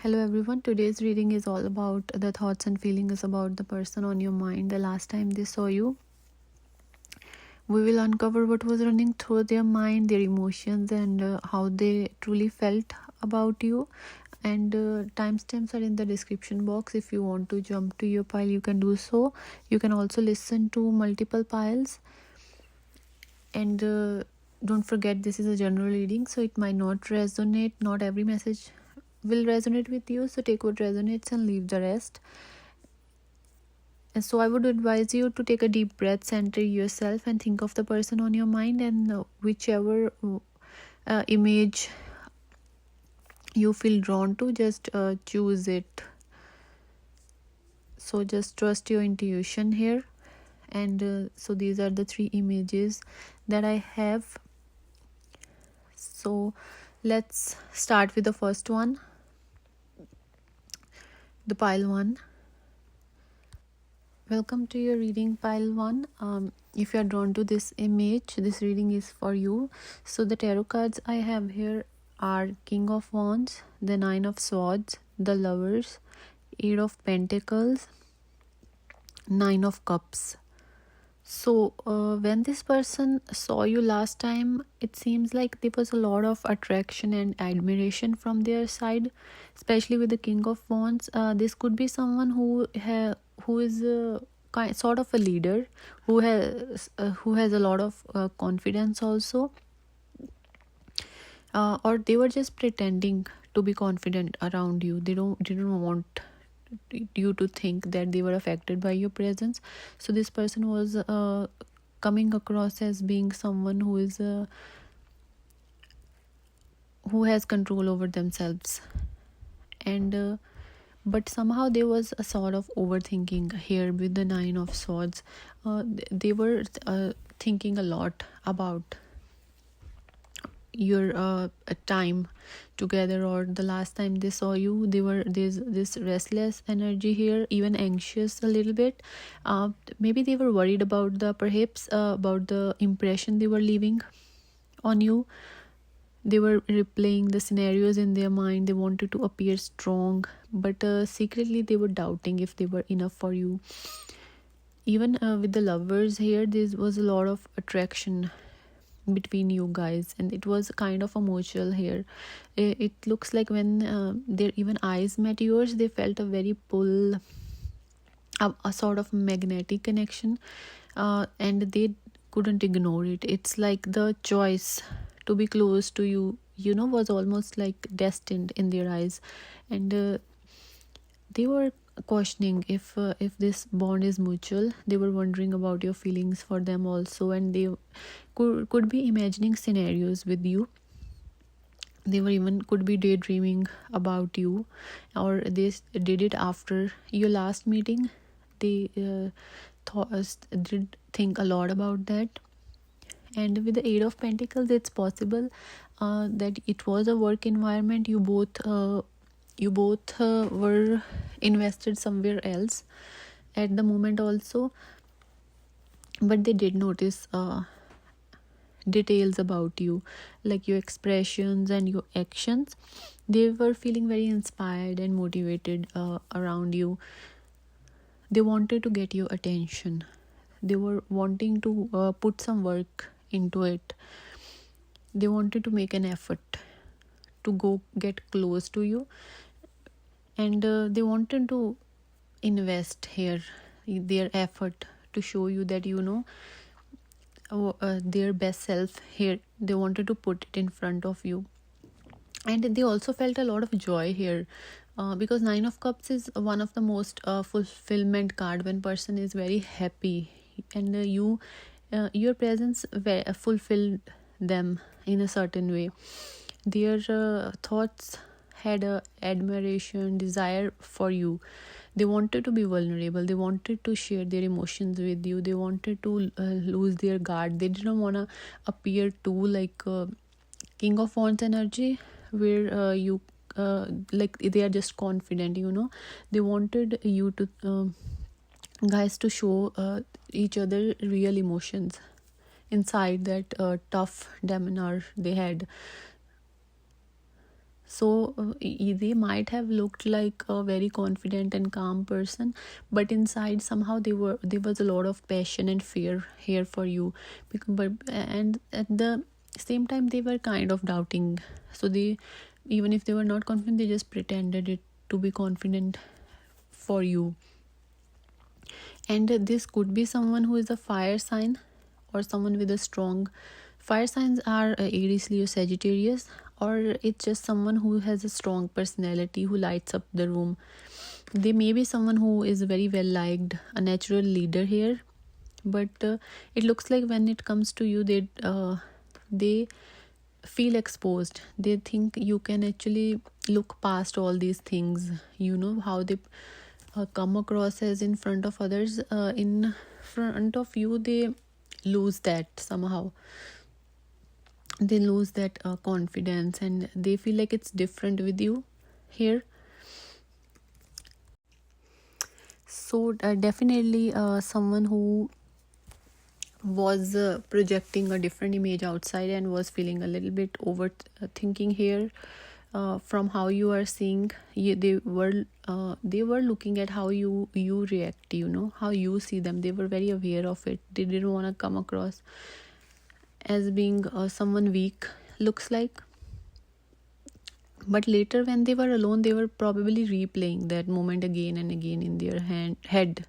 Hello everyone, today's reading is all about the thoughts and feelings about the person on your mind the last time they saw you. We will uncover what was running through their mind, their emotions, and how they truly felt about you. And timestamps are in the description box. If you want to jump to your pile, you can do so. You can also listen to multiple piles. And don't forget, this is a general reading, so it might not resonate. Not every message will resonate with you, so take what resonates and leave the rest. And so I would advise you to take a deep breath, center yourself, and think of the person on your mind, and whichever image you feel drawn to, just choose it. So just trust your intuition here. And so these are the 3 images that I have. So let's start with the first one, the pile 1. Welcome to your reading, pile 1. If you are drawn to this image, this reading is for you. So the tarot cards I have here are King of Wands, the 9 of Swords, the Lovers, 8 of Pentacles, 9 of Cups. So when this person saw you last time, it seems like there was a lot of attraction and admiration from their side, especially with the King of Wands. This could be someone who is sort of a leader, who has a lot of confidence also, or they were just pretending to be confident around you. They didn't want you to think that they were affected by your presence. So this person was coming across as being someone who is who has control over themselves, and but somehow there was a sort of overthinking here with the 9 of Swords. They were thinking a lot about your time together, or the last time they saw you. There's this restless energy here, even anxious a little bit. Maybe they were worried about the impression they were leaving on you. They were replaying the scenarios in their mind. They wanted to appear strong, but secretly they were doubting if they were enough for you. Even with the Lovers here, there was a lot of attraction between you guys, and it was kind of a mutual here. It looks like when their even eyes met yours, they felt a very pull, a sort of magnetic connection, and they couldn't ignore it. It's like the choice to be close to you, was almost like destined in their eyes. And they were questioning if this bond is mutual. They were wondering about your feelings for them also, and they could be imagining scenarios with you. They were even could be daydreaming about you, or they did it after your last meeting. They did think a lot about that. And with the 8 of Pentacles, it's possible that it was a work environment. You both were invested somewhere else at the moment also, but they did notice details about you, like your expressions and your actions. They were feeling very inspired and motivated around you. They wanted to get your attention. They were wanting to put some work into it. They wanted to make an effort to go get close to you, and they wanted to invest here their effort to show you that their best self here. They wanted to put it in front of you, and they also felt a lot of joy here, because 9 of Cups is one of the most fulfillment card. When person is very happy, and your presence fulfilled them in a certain way. Their thoughts had a admiration, desire for you. They wanted to be vulnerable. They wanted to share their emotions with you. They wanted to lose their guard. They didn't want to appear too like King of Wands energy, where you like they are just confident. They wanted you to guys to show each other real emotions inside that tough demeanor they had. So they might have looked like a very confident and calm person, but inside somehow there was a lot of passion and fear here for you. And at the same time they were kind of doubting. So they, even if they were not confident, they just pretended it to be confident for you. And this could be someone who is a fire sign, or someone with a strong fire signs are Aries, Leo, Sagittarius, or it's just someone who has a strong personality, who lights up the room. They may be someone who is very well liked, a natural leader here, but it looks like when it comes to you, they feel exposed. They think you can actually look past all these things. You know how they come across as in front of others, in front of you they lose that somehow. They lose that confidence, and they feel like it's different with you here. So definitely someone who was projecting a different image outside and was feeling a little bit overthinking here. From how you are seeing, they were looking at how you react, you know, how you see them. They were very aware of it. They didn't want to come across as being someone weak, looks like. But later when they were alone, they were probably replaying that moment again and again in their head,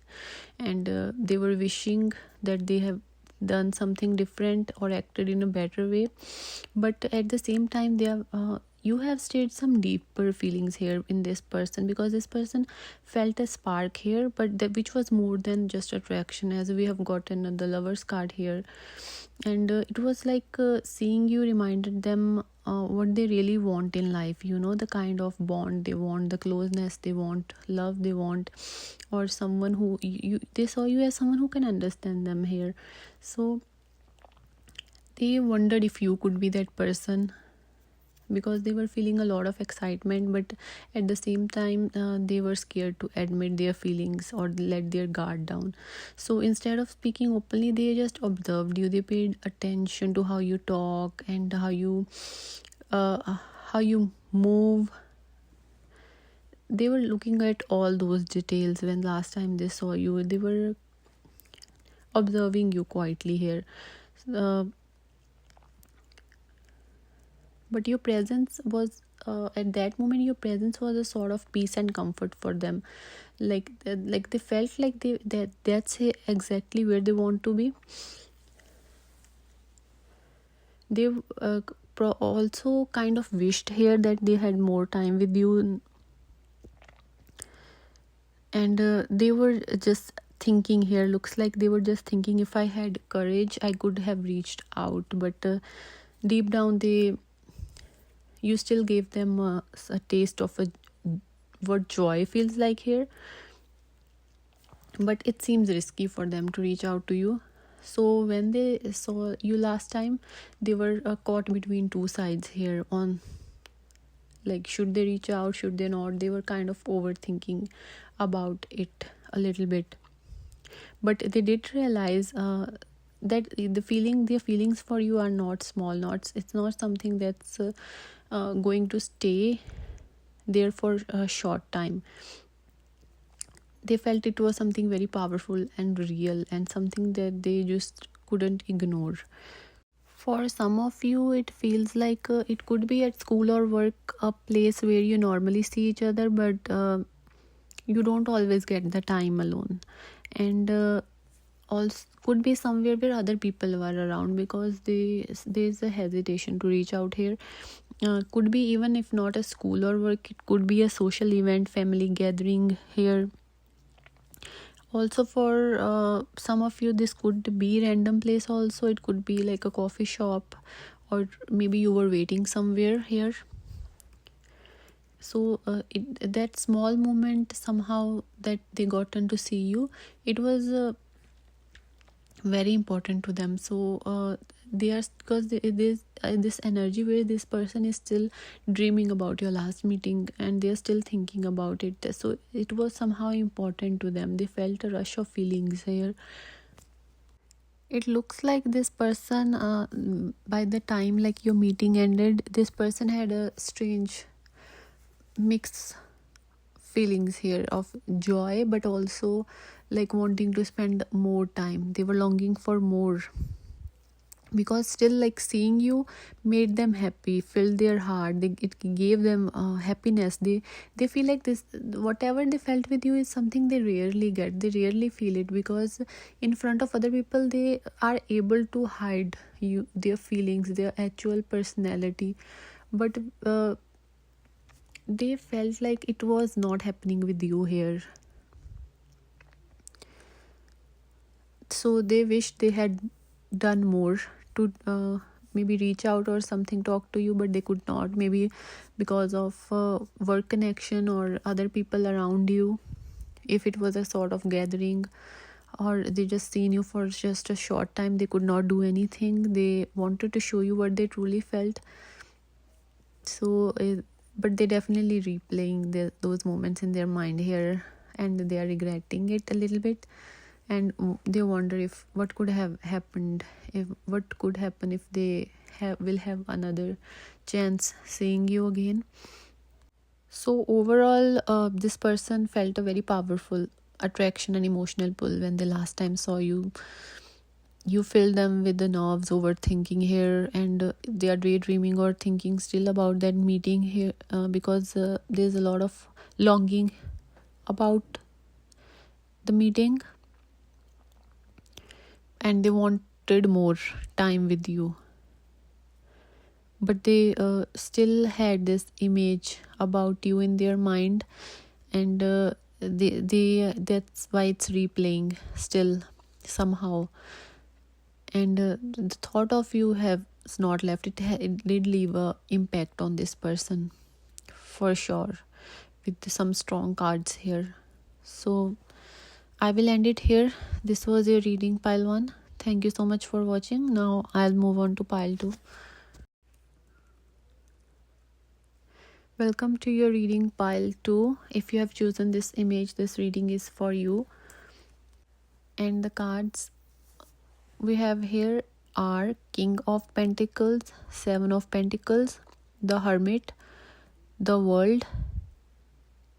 and they were wishing that they have done something different or acted in a better way. But at the same time, they have you have stated some deeper feelings here in this person, because this person felt a spark here, but which was more than just attraction, as we have gotten the Lovers card here. And it was like seeing you reminded them what they really want in life, you know, the kind of bond they want, the closeness they want, love they want, or someone who they saw you as someone who can understand them here. So they wondered if you could be that person, because they were feeling a lot of excitement, but at the same time they were scared to admit their feelings or let their guard down. So instead of speaking openly, they just observed you. They paid attention to how you talk and how you move. They were looking at all those details. When last time they saw you, they were observing you quietly here. uh, but your presence was at that moment, your presence was a sort of peace and comfort for them. Like they felt like that's exactly where they want to be. They also kind of wished here that they had more time with you, and they were just thinking here, looks like they were just thinking, if I had courage I could have reached out. But deep down, you still gave them a taste of what joy feels like here, but it seems risky for them to reach out to you. So when they saw you last time, they were caught between two sides here, on like, should they reach out, should they not. They were kind of overthinking about it a little bit, but they did realize that their feelings for you are not small. It's not something that's going to stay there for a short time. They felt it was something very powerful and real, and something that they just couldn't ignore. For some of you, it feels like it could be at school or work, a place where you normally see each other, but you don't always get the time alone. And also could be somewhere where other people were around, because there's a hesitation to reach out here. Could be, even if not a school or work, it could be a social event, family gathering here. Also for some of you, this could be random place also. It could be like a coffee shop, or maybe you were waiting somewhere here. So that small moment somehow that they gotten to see you, it was very important to them. So they are, because there's this energy where this person is still dreaming about your last meeting, and they're still thinking about it. So it was somehow important to them. They felt a rush of feelings here. It looks like this person, by the time like your meeting ended, this person had a strange mixed feelings here of joy, but also like wanting to spend more time. They were longing for more, because still like seeing you made them happy, filled their heart. It gave them happiness. They feel like this, whatever they felt with you is something they rarely get, they rarely feel it, because in front of other people they are able to hide you their feelings, their actual personality. But they felt like it was not happening with you here, so they wish they had done more to maybe reach out or something, talk to you, but they could not, maybe because of work connection or other people around you, if it was a sort of gathering, or they just seen you for just a short time. They could not do anything, they wanted to show you what they truly felt. So but they definitely replaying those moments in their mind here, and they are regretting it a little bit, and they wonder if what could have happened, if what could happen if they will have another chance seeing you again. So overall, this person felt a very powerful attraction and emotional pull when they last time saw you. You fill them with the nerves, overthinking here, and they are daydreaming or thinking still about that meeting here, because there's a lot of longing about the meeting, and they wanted more time with you, but they still had this image about you in their mind, and they that's why it's replaying still somehow. And the thought of you has not left. It did leave a impact on this person for sure, with some strong cards here. So I will end it here. This was your reading, pile 1. Thank you so much for watching. Now I'll move on to pile 2. Welcome to your reading, pile 2. If you have chosen this image, this reading is for you. And the cards we have here are King of Pentacles, Seven of Pentacles, the Hermit, the World,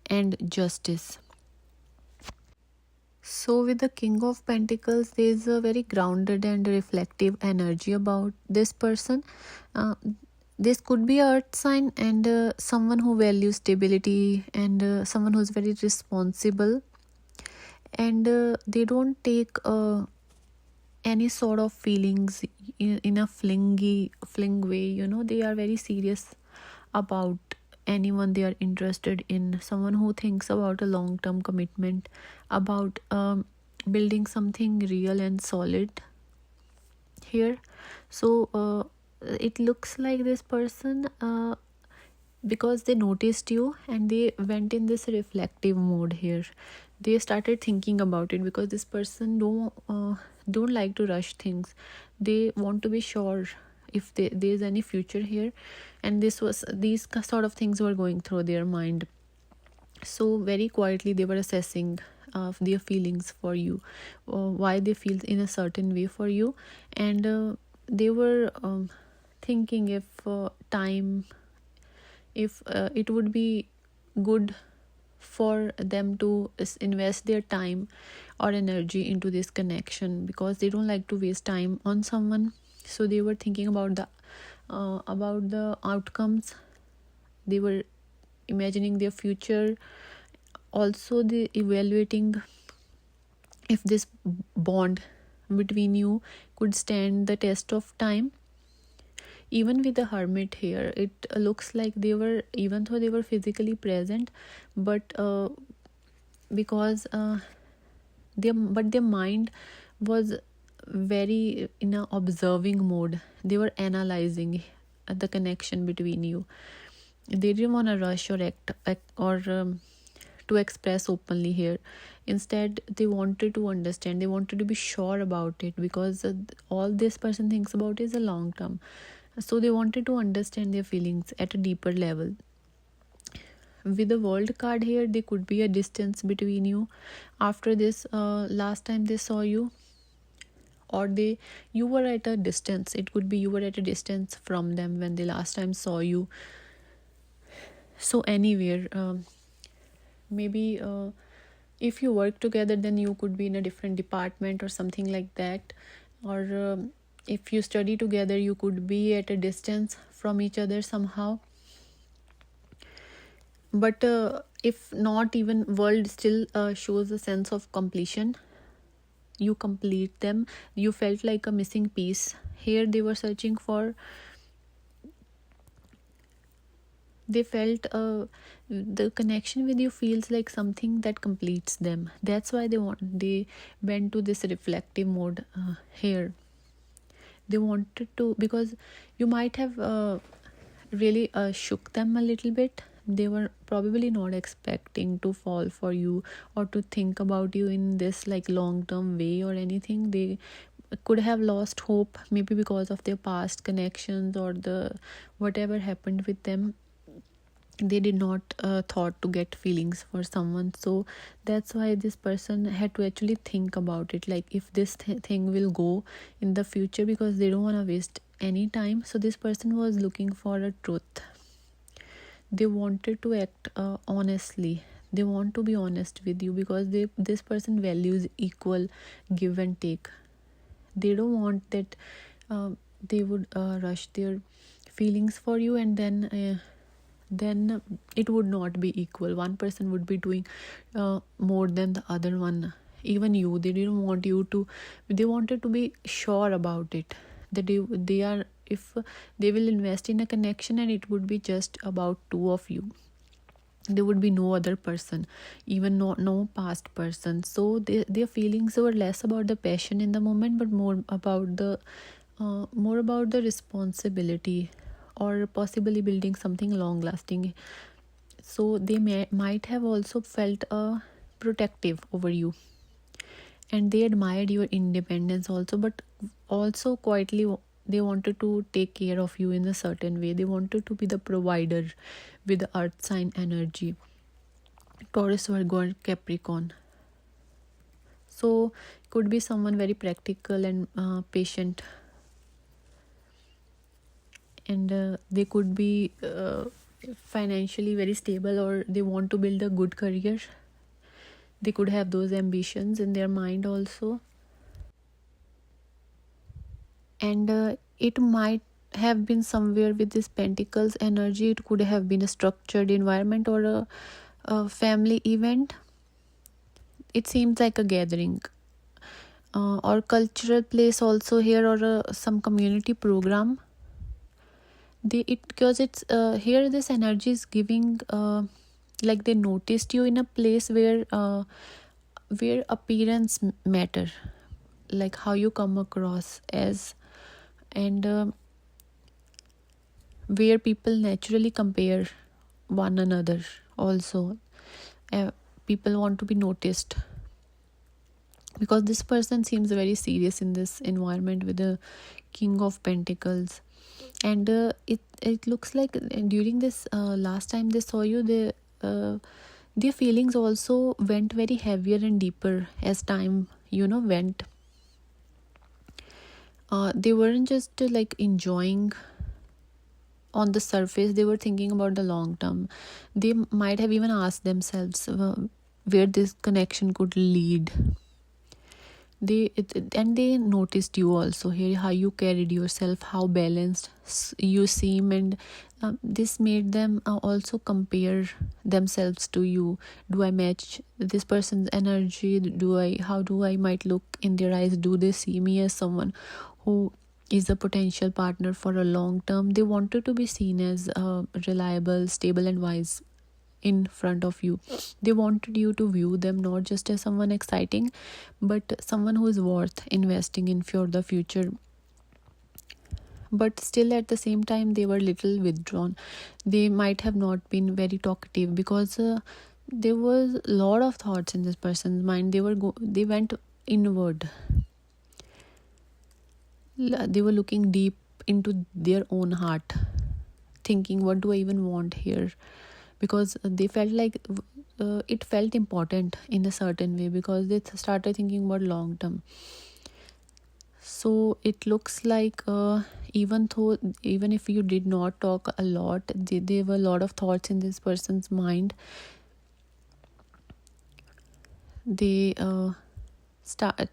and Justice. So with the King of Pentacles, there is a very grounded and reflective energy about this person. This could be an earth sign, and someone who values stability, and someone who is very responsible, and they don't take any sort of feelings in a fling way. They are very serious about anyone they are interested in, someone who thinks about a long-term commitment, about building something real and solid here. So it looks like this person, because they noticed you and they went in this reflective mode here. They started thinking about it, because this person don't like to rush things. They want to be sure if there's any future here, and these sort of things were going through their mind. So very quietly they were assessing their feelings for you, why they feel in a certain way for you, and they were thinking if it would be good for them to invest their time or energy into this connection, because they don't like to waste time on someone. So they were thinking about the outcomes. They were imagining their future. Also they evaluating if this bond between you could stand the test of time. Even with the Hermit here, it looks like they were, even though they were physically present, but because their mind was very in a observing mode. They were analyzing the connection between you. They didn't want to rush or act or to express openly here. Instead, they wanted to understand, they wanted to be sure about it, because all this person thinks about is a long term. So they wanted to understand their feelings at a deeper level. With the World card here, there could be a distance between you after this last time they saw you, or you were at a distance. It could be you were at a distance from them when they last time saw you. So anywhere, maybe if you work together, then you could be in a different department or something like that. Or if you study together, you could be at a distance from each other somehow. But if not, even world still shows a sense of completion. You complete them. You felt like a missing piece. Here they were searching for, they felt the connection with you feels like something that completes them. That's why they went to this reflective mode here. They wanted to, because you might have really shook them a little bit. They were probably not expecting to fall for you or to think about you in this like long term way or anything. They could have lost hope, maybe because of their past connections or the whatever happened with them. They did not thought to get feelings for someone. So that's why this person had to actually think about it, like if this thing will go in the future, because they don't want to waste any time. So this person was looking for a truth. They wanted to act honestly. They want to be honest with you, because this person values equal give and take. They don't want that they would rush their feelings for you, and then it would not be equal. One person would be doing more than the other one. Even you, they didn't want you to, they wanted to be sure about it, that they are, if they will invest in a connection and it would be just about two of you, there would be no other person, even no past person. So their feelings were less about the passion in the moment, but more about the responsibility, or possibly building something long lasting. So they might have also felt protective over you, and they admired your independence also, but also quietly they wanted to take care of you in a certain way. They wanted to be the provider with the earth sign energy, Taurus, Virgo and Capricorn. So could be someone very practical and patient, and they could be financially very stable, or they want to build a good career. They could have those ambitions in their mind also. And it might have been somewhere with this pentacles energy. It could have been a structured environment or a family event. It seems like a gathering or cultural place also here, or some community program. Because it's here, this energy is giving like they noticed you in a place where appearance matter, like how you come across as, and where people naturally compare one another also. People want to be noticed, because this person seems very serious in this environment with the King of Pentacles. And it looks like during this last time they saw you, their feelings also went very heavier and deeper as time went. They weren't just like enjoying on the surface, they were thinking about the long term. They might have even asked themselves where this connection could lead. And they noticed you also here, how you carried yourself, how balanced you seem, and this made them also compare themselves to you. Do I match this person's energy? How do I might look in their eyes? Do they see me as someone who is a potential partner for a long term? They wanted to be seen as reliable, stable and wise in front of you. They wanted you to view them not just as someone exciting, but someone who is worth investing in for the future. But still at the same time they were little withdrawn. They might have not been very talkative, because there was a lot of thoughts in this person's mind. They went inward. They were looking deep into their own heart, thinking, what do I even want here? Because they felt like it felt important in a certain way, because they started thinking about long term. So it looks like even if you did not talk a lot, there were a lot of thoughts in this person's mind. They started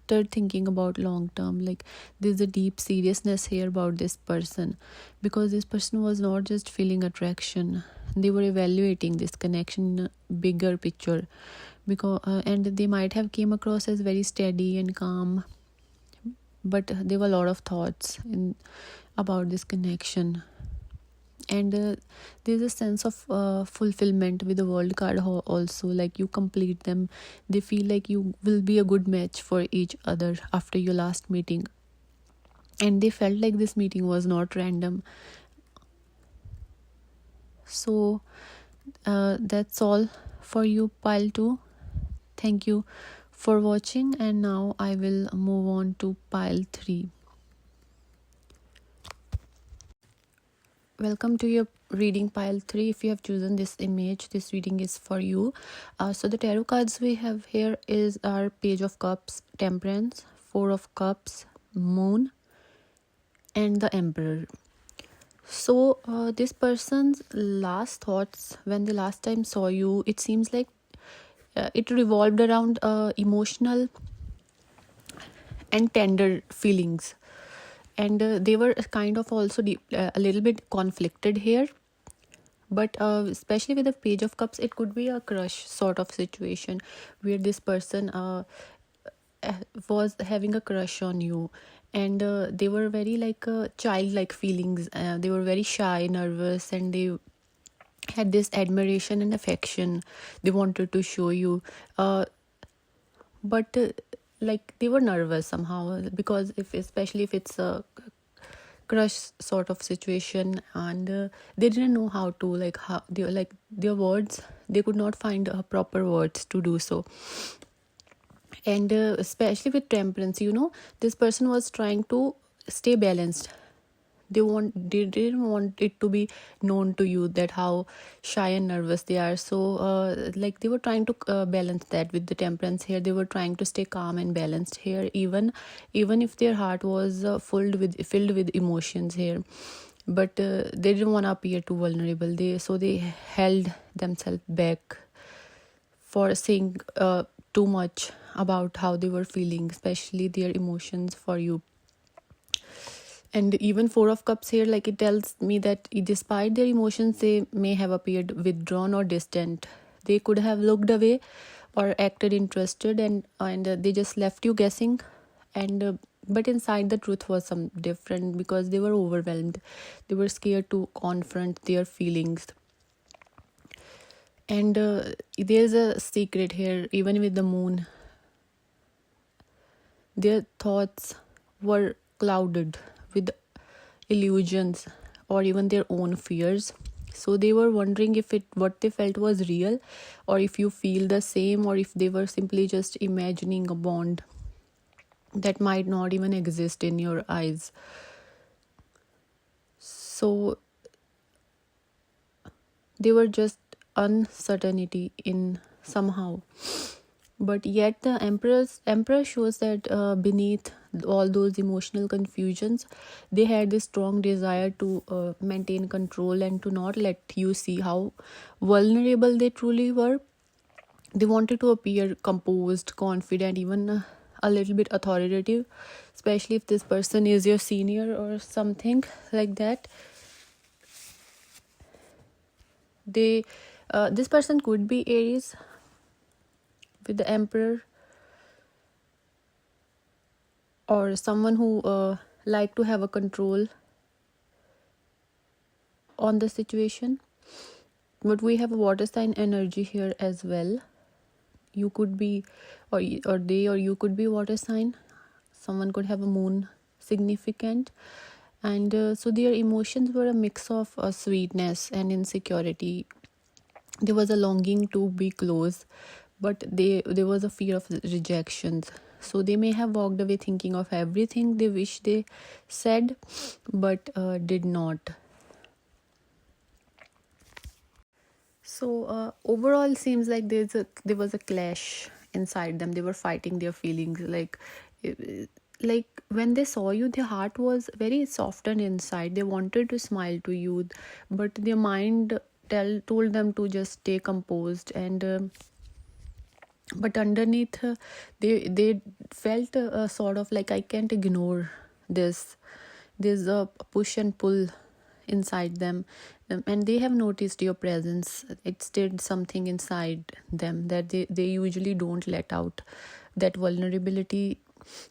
thinking about long term. Like, there's a deep seriousness here about this person, because this person was not just feeling attraction, they were evaluating this connection in a bigger picture. Because and they might have came across as very steady and calm, but there were a lot of thoughts in about this connection. And there's a sense of fulfillment with the world card also. Like, you complete them, they feel like you will be a good match for each other after your last meeting. And they felt like this meeting was not random. So that's all for you, pile 2. Thank you for watching, and now I will move on to pile 3. Welcome to your reading, pile 3. If you have chosen this image, this reading is for you. So the tarot cards we have here is our Page of Cups, Temperance, Four of Cups, Moon, and the Emperor. So this person's last thoughts when they last time saw you, it seems like it revolved around emotional and tender feelings. And they were kind of also a little bit conflicted here. But especially with the Page of Cups, it could be a crush sort of situation where this person was having a crush on you. And they were very like childlike feelings. They were very shy, nervous, and they had this admiration and affection they wanted to show you. But like, they were nervous somehow, because especially if it's a crush sort of situation, and they didn't know how to, like, how they were, like, their words, they could not find proper words to do so. And especially with Temperance, this person was trying to stay balanced. They didn't want it to be known to you that how shy and nervous they are. So like, they were trying to balance that with the Temperance here. They were trying to stay calm and balanced here, even if their heart was filled with emotions here. But they didn't want to appear too vulnerable. They held themselves back for saying too much about how they were feeling, especially their emotions for you. And even Four of Cups here, like, it tells me that despite their emotions, they may have appeared withdrawn or distant. They could have looked away or acted interested, and they just left you guessing. And but inside, the truth was some different, because they were overwhelmed. They were scared to confront their feelings. And there's a secret here, even with the Moon. Their thoughts were clouded with illusions or even their own fears. So they were wondering if what they felt was real, or if you feel the same, or if they were simply just imagining a bond that might not even exist in your eyes. So they were just uncertainty in somehow. But yet the emperor shows that beneath all those emotional confusions, they had this strong desire to maintain control and to not let you see how vulnerable they truly were. They wanted to appear composed, confident, even a little bit authoritative, especially if this person is your senior or something like that. This person could be Aries with the Emperor, or someone who like to have a control on the situation. But we have a water sign energy here as well. You could be, or they or you could be water sign. Someone could have a moon significant. And so their emotions were a mix of sweetness and insecurity. There was a longing to be close, but there was a fear of rejections. So they may have walked away thinking of everything they wish they said, but did not. So overall, seems like there was a clash inside them. They were fighting their feelings, like, like when they saw you, their heart was very softened inside. They wanted to smile to you, but their mind told them to just stay composed. And but underneath, they felt sort of like, I can't ignore this. There's a push and pull inside them. And they have noticed your presence. It stirred something inside them that they usually don't let out, that vulnerability.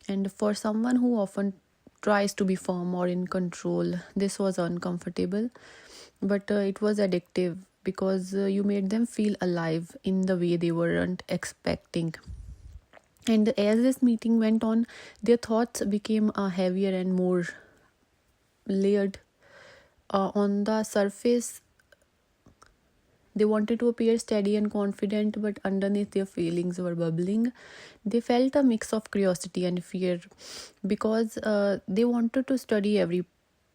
And for someone who often tries to be firm or in control, this was uncomfortable, but it was addictive, because you made them feel alive in the way they weren't expecting. And as this meeting went on, their thoughts became heavier and more layered. On the surface, they wanted to appear steady and confident, but underneath their feelings were bubbling. They felt a mix of curiosity and fear, because they wanted to study every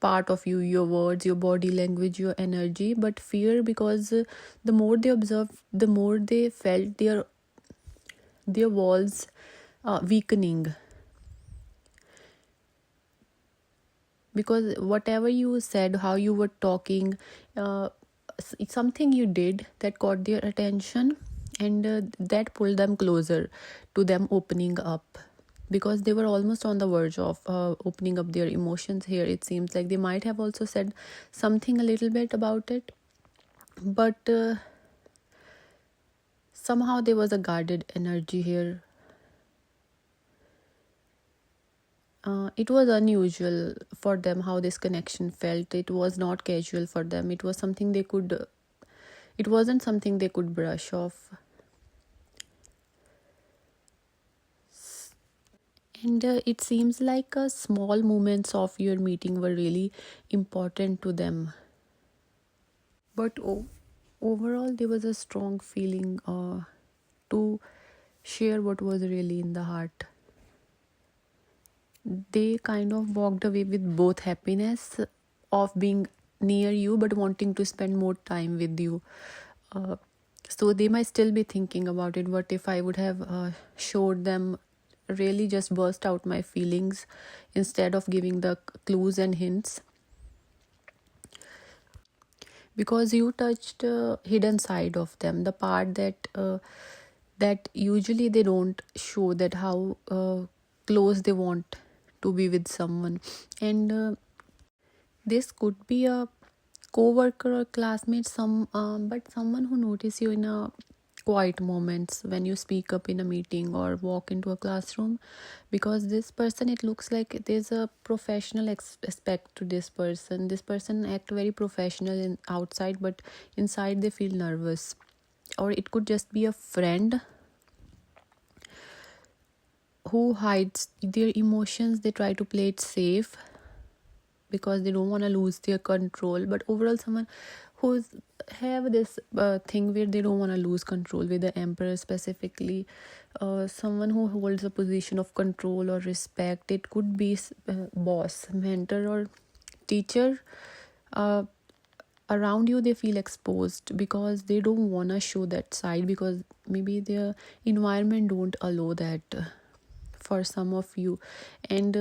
part of you, your words, your body language, your energy. But fear, because the more they observed, the more they felt their walls weakening. Because whatever you said, how you were talking, it's something you did that caught their attention, and that pulled them closer to them opening up, because they were almost on the verge of opening up their emotions here. It seems like they might have also said something a little bit about it, but somehow there was a guarded energy here. It was unusual for them how this connection felt. It was not casual for them. It was something they could. It wasn't something they could brush off. And it seems like small moments of your meeting were really important to them. But overall, there was a strong feeling to share what was really in the heart. They kind of walked away with both happiness of being near you, but wanting to spend more time with you. So they might still be thinking about it. What if I would have showed them, really just burst out my feelings instead of giving the clues and hints? Because you touched hidden side of them, the part that usually they don't show, that how close they want to be with someone. And this could be a co-worker or classmate, but someone who notice you in a quiet moments when you speak up in a meeting or walk into a classroom. Because this person, it looks like there's a professional aspect to this person. This person act very professional in outside, but inside they feel nervous. Or it could just be a friend who hides their emotions. They try to play it safe because they don't want to lose their control. But overall, someone who's have this thing where they don't want to lose control, with the emperor specifically, someone who holds a position of control or respect. It could be boss, mentor, or teacher. Around you, they feel exposed because they don't want to show that side, because maybe their environment don't allow that for some of you. And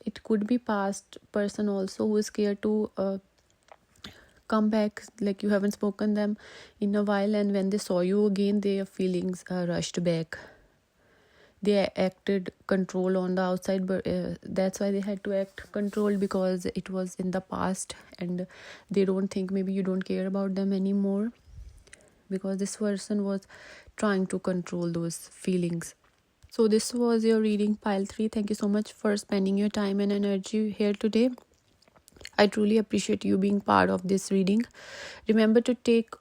it could be past person also who is scared to come back, like you haven't spoken them in a while, and when they saw you again, their feelings rushed back. They acted control on the outside, but that's why they had to act controlled, because it was in the past, and they don't think, maybe you don't care about them anymore, because this person was trying to control those feelings. So this was your reading, pile 3. Thank you so much for spending your time and energy here today. I truly appreciate you being part of this reading. Remember to take